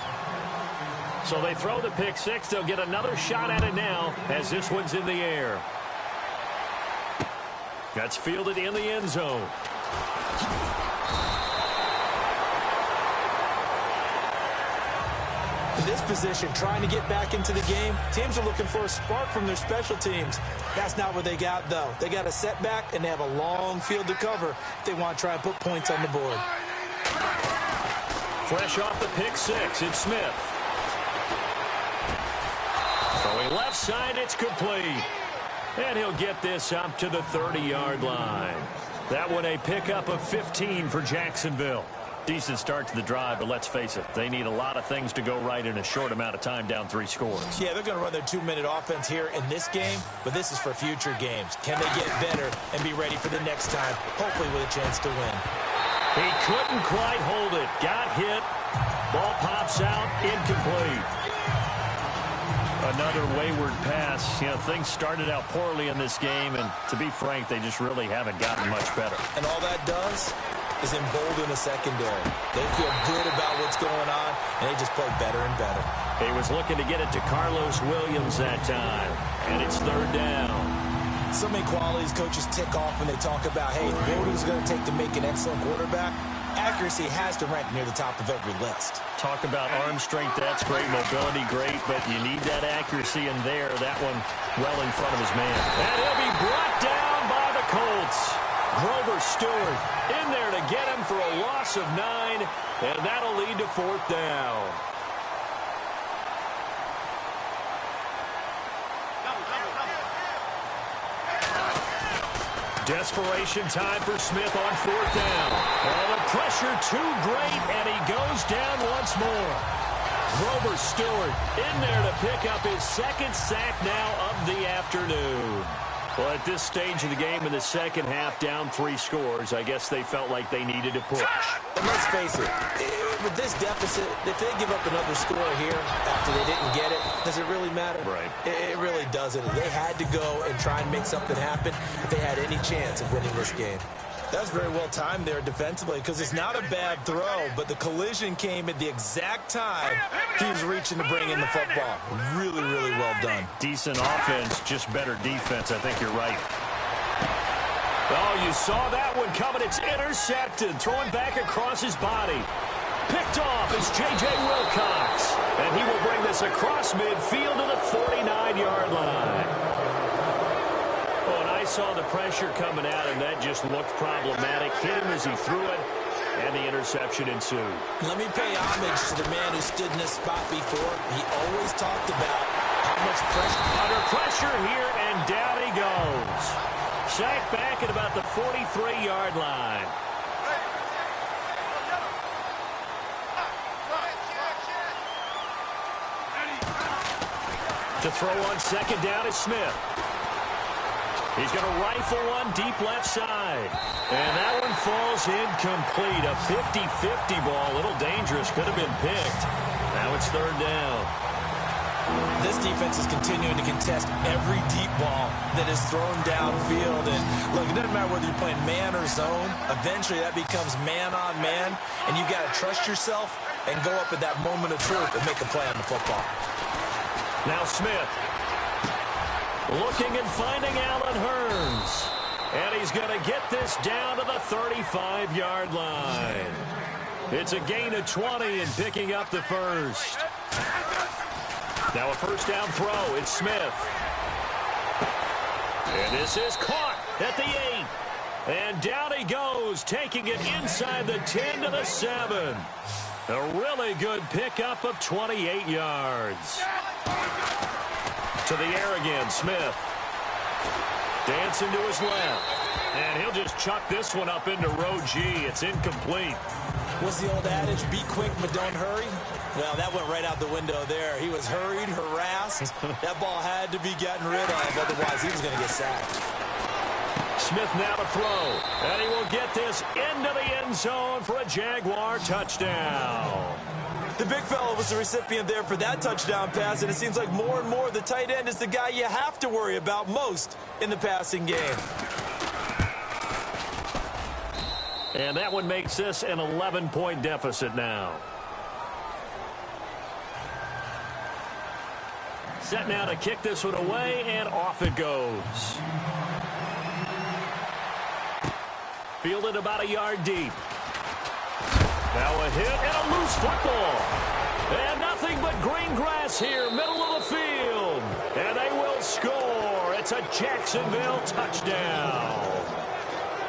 So they throw the pick six. They'll get another shot at it now as this one's in the air. That's fielded in the end zone. In this position, trying to get back into the game, teams are looking for a spark from their special teams. That's not what they got, though. They got a setback, and they have a long field to cover if they want to try and put points on the board. Fresh off the pick six, it's Smith. Throwing left side, it's complete. And he'll get this up to the 30-yard line. That one a pickup of 15 for Jacksonville. Decent start to the drive, but let's face it, they need a lot of things to go right in a short amount of time, down 3 scores. Yeah, they're going to run their 2-minute offense here in this game, but this is for future games. Can they get better and be ready for the next time, hopefully with a chance to win? He couldn't quite hold it. Got hit. Ball pops out, incomplete. Another wayward pass. You know, things started out poorly in this game, and to be frank, they just really haven't gotten much better. And all that does is embolden the secondary. They feel good about what's going on, and they just play better and better. He was looking to get it to Carlos Williams that time, and it's 3rd down. So many qualities coaches tick off when they talk about, hey, what is it going to take to make an excellent quarterback? Accuracy has to rank near the top of every list. Talk about arm strength, that's great. Mobility, great, but you need that accuracy in there. That one well in front of his man. And he'll be brought down by the Colts. Grover Stewart in there to get him for a loss of 9, and that'll lead to 4th down. Desperation time for Smith on 4th down. Oh, the pressure too great, and he goes down once more. Grover Stewart in there to pick up his 2nd sack now of the afternoon. Well, at this stage of the game in the second half, down 3 scores, I guess they felt like they needed to push. And let's face it, with this deficit, if they give up another score here after they didn't get it, does it really matter? Right. It really doesn't. They had to go and try and make something happen if they had any chance of winning this game. That's very well timed there defensively because it's not a bad throw, but the collision came at the exact time he was reaching to bring in the football. Really, really well done. Decent offense, just better defense. I think you're right. Oh, you saw that one coming. It's intercepted. Throwing back across his body. Picked off is J.J. Wilcox. And he will bring this across midfield to the 49-yard line. I saw the pressure coming out, and that just looked problematic. Hit him as he threw it, and the interception ensued. Let me pay homage to the man who stood in this spot before. He always talked about Under pressure here, and down he goes. Sacked back at about the 43-yard line. To throw on second down is Smith. He's going to rifle one deep left side. And that one falls incomplete. A 50-50 ball. A little dangerous. Could have been picked. Now it's third down. This defense is continuing to contest every deep ball that is thrown downfield. And look, it doesn't matter whether you're playing man or zone. Eventually that becomes man on man. And you've got to trust yourself and go up at that moment of truth and make a play on the football. Now Smith. Looking and finding Allen Hurns. And he's going to get this down to the 35-yard line. It's a gain of 20 and picking up the first. Now a first down throw. It's Smith. And this is caught at the 8. And down he goes, taking it inside the 10 to the 7. A really good pickup of 28 yards. To the air again, Smith. Dancing to his left. And he'll just chuck this one up into row G. It's incomplete. What's the old adage? Be quick, but don't hurry. Well, that went right out the window there. He was hurried, harassed. That ball had to be gotten rid of. Otherwise, he was going to get sacked. Smith now to throw. And he will get this into the end zone for a Jaguar touchdown. The big fella was the recipient there for that touchdown pass, and it seems like more and more the tight end is the guy you have to worry about most in the passing game. And that one makes this an 11-point deficit now. Set now to kick this one away, and off it goes. Fielded about a yard deep. Now a hit and a loose football. And nothing but green grass here, middle of the field. And they will score. It's a Jacksonville touchdown.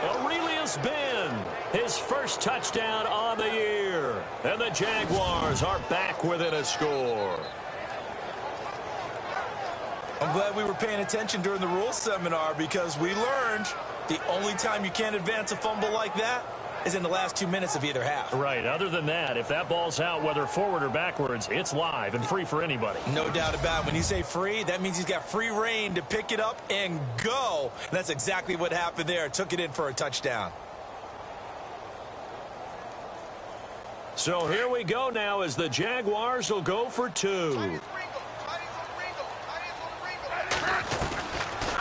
Aurelius Ben, his first touchdown on the year. And the Jaguars are back within a score. I'm glad we were paying attention during the rules seminar because we learned the only time you can't advance a fumble like that is in the last 2 minutes of either half. Right. Other than that, if that ball's out, whether forward or backwards, it's live and free for anybody. No doubt about it. When you say free, that means he's got free reign to pick it up and go. And that's exactly what happened there. Took it in for a touchdown. So here we go now as the Jaguars will go for 2.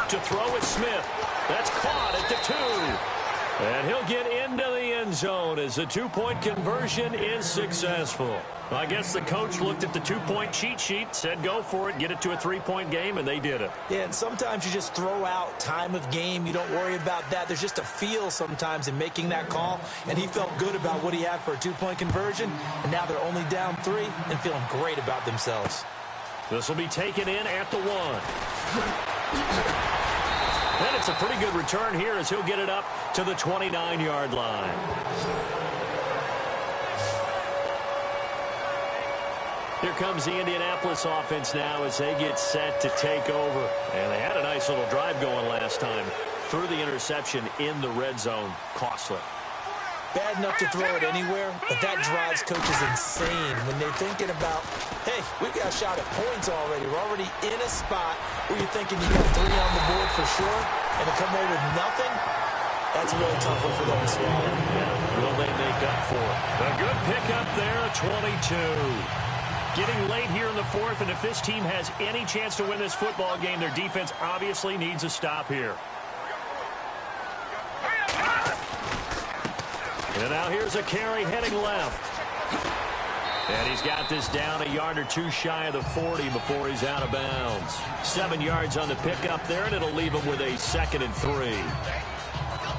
To throw it, Smith. That's caught at the 2. And he'll get into the end zone as the 2-point conversion is successful. I guess the coach looked at the 2-point cheat sheet, said go for it, get it to a 3-point game, and they did it. Yeah, and sometimes you just throw out time of game. You don't worry about that. There's just a feel sometimes in making that call, and he felt good about what he had for a 2-point conversion, and now they're only down 3 and feeling great about themselves. This will be taken in at the 1. And it's a pretty good return here as he'll get it up to the 29-yard line. Here comes the Indianapolis offense now as they get set to take over. And they had a nice little drive going last time. Threw the interception in the red zone. Costly. Bad enough to throw it anywhere, but that drives coaches insane when they're thinking about, hey, we've got a shot at points already. We're already in a spot where you're thinking you got 3 on the board for sure, and to come away with nothing, that's a really tough one for them to swallow. Yeah, will they make up for it? A good pickup there, 22. Getting late here in the 4th, and if this team has any chance to win this football game, their defense obviously needs a stop here. And now here's a carry heading left. And he's got this down a yard or 2 shy of the 40 before he's out of bounds. 7 yards on the pickup there, and it'll leave him with a 2nd and 3.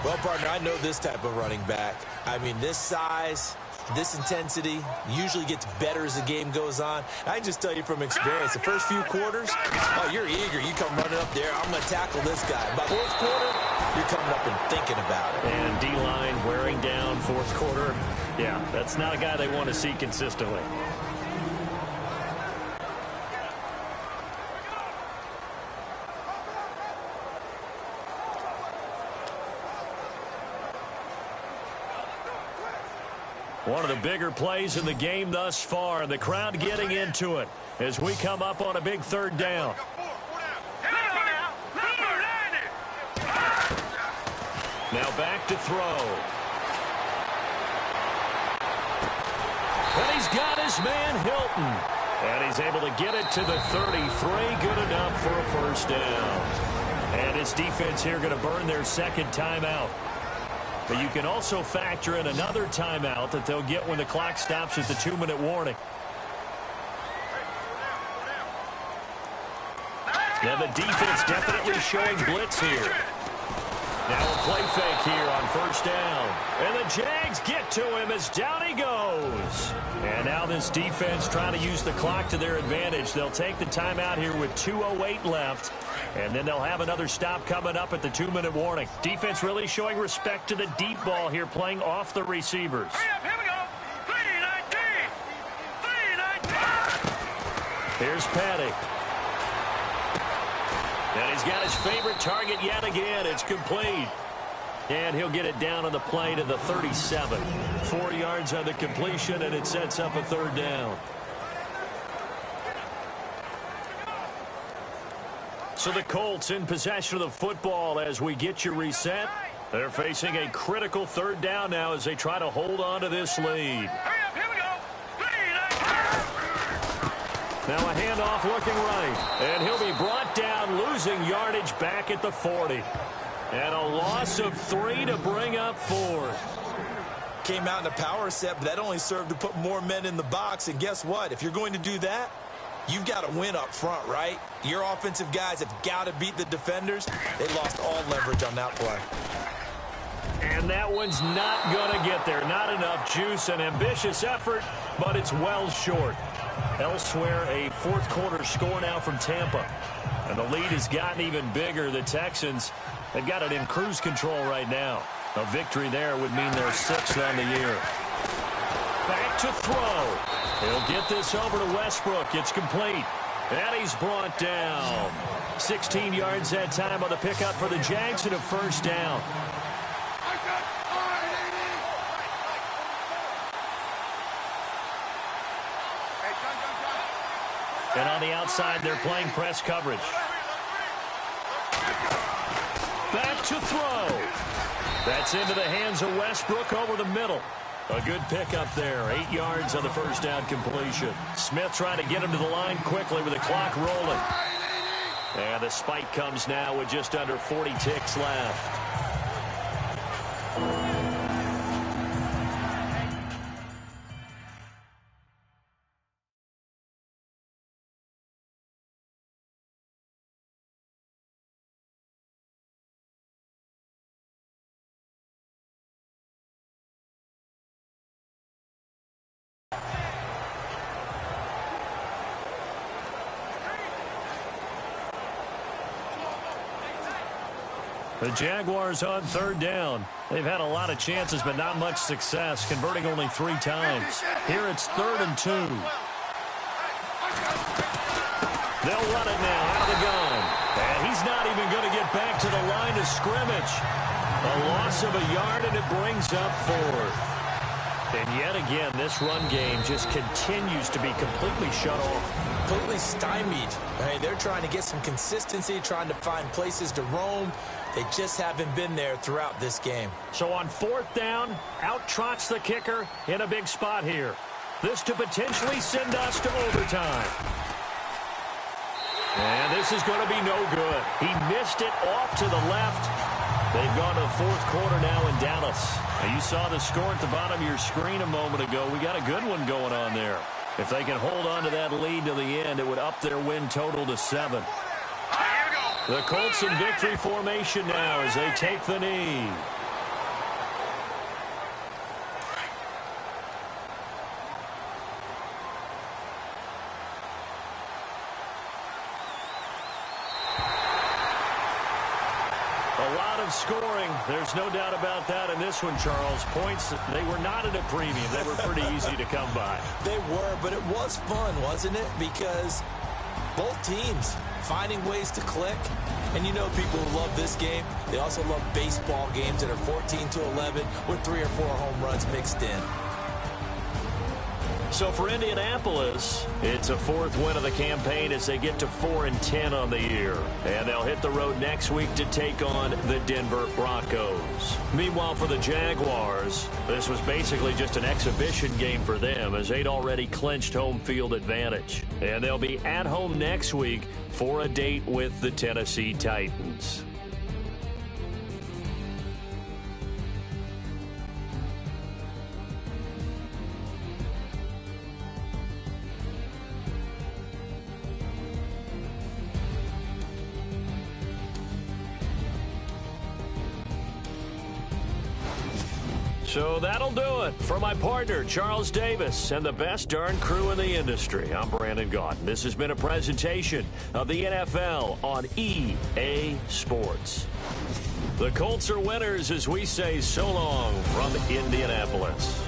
Well, partner, I know this type of running back. I mean, this size, this intensity usually gets better as the game goes on. I can just tell you from experience, the first few quarters, oh, you're eager. You come running up there. I'm going to tackle this guy. By the 4th quarter, you're coming up and thinking about it. And D-line wearing down 4th quarter. Yeah, that's not a guy they want to see consistently. One of the bigger plays in the game thus far, and the crowd getting into it as we come up on a big third down. Now back to throw. And he's got his man Hilton. And he's able to get it to the 33. Good enough for a first down. And his defense here going to burn their second timeout. But you can also factor in another timeout that they'll get when the clock stops at the 2-minute warning. Now the defense definitely showing blitz here. Now a play fake here on first down. And the Jags get to him as down he goes. And now this defense trying to use the clock to their advantage. They'll take the timeout here with 2:08 left. And then they'll have another stop coming up at the 2-minute warning. Defense really showing respect to the deep ball here, playing off the receivers. Here we go. 3-19. 3-19. Here's Patty. And he's got his favorite target yet again. It's complete. And he'll get it down on the play to the 37. 4 yards on the completion, and it sets up a third down. So the Colts in possession of the football as we get you reset. They're facing a critical third down now as they try to hold on to this lead. Here we go. 3-19. Now a handoff looking right. And he'll be brought down, losing yardage back at the 40. And a loss of 3 to bring up 4th. Came out in a power set, but that only served to put more men in the box. And guess what? If you're going to do that, you've got to win up front, right? Your offensive guys have got to beat the defenders. They lost all leverage on that play. And that one's not going to get there. Not enough juice. An ambitious effort, but it's well short. Elsewhere, a fourth quarter score now from Tampa. And the lead has gotten even bigger. The Texans, they've got it in cruise control right now. A victory there would mean they're 6th on the year. Back to throw. He'll get this over to Westbrook. It's complete. And he's brought down. 16 yards that time on the pickup for the Jags and a first down. And on the outside, they're playing press coverage. Back to throw. That's into the hands of Westbrook over the middle. A good pickup there. 8 yards on the first down completion. Smith trying to get him to the line quickly with the clock rolling. And the spike comes now with just under 40 ticks left. The Jaguars on third down. They've had a lot of chances, but not much success, converting only 3 times. Here it's 3rd and 2. They'll run it now out of the gun. And he's not even going to get back to the line of scrimmage. A loss of a yard, and it brings up 4th. And yet again, this run game just continues to be completely shut off. Completely stymied. I mean, they're trying to get some consistency, trying to find places to roam. They just haven't been there throughout this game. So on 4th down, out trots the kicker in a big spot here. This to potentially send us to overtime. And this is going to be no good. He missed it off to the left. They've gone to the 4th quarter now in Dallas. Now you saw the score at the bottom of your screen a moment ago. We got a good one going on there. If they can hold on to that lead to the end, it would up their win total to 7. The Colts in victory formation now as they take the knee. A lot of scoring. There's no doubt about that in this one, Charles. Points, they were not at a premium. They were pretty easy to come by. They were, but it was fun, wasn't it? Because both teams finding ways to click. And you know people who love this game, they also love baseball games that are 14-11 with 3 or 4 home runs mixed in. So for Indianapolis, it's a fourth win of the campaign as they get to 4-10 on the year. And they'll hit the road next week to take on the Denver Broncos. Meanwhile, for the Jaguars, this was basically just an exhibition game for them as they'd already clinched home field advantage. And they'll be at home next week for a date with the Tennessee Titans. So that'll do it. For my partner, Charles Davis, and the best darn crew in the industry, I'm Brandon Gaudin. This has been a presentation of the NFL on EA Sports. The Colts are winners as we say so long from Indianapolis.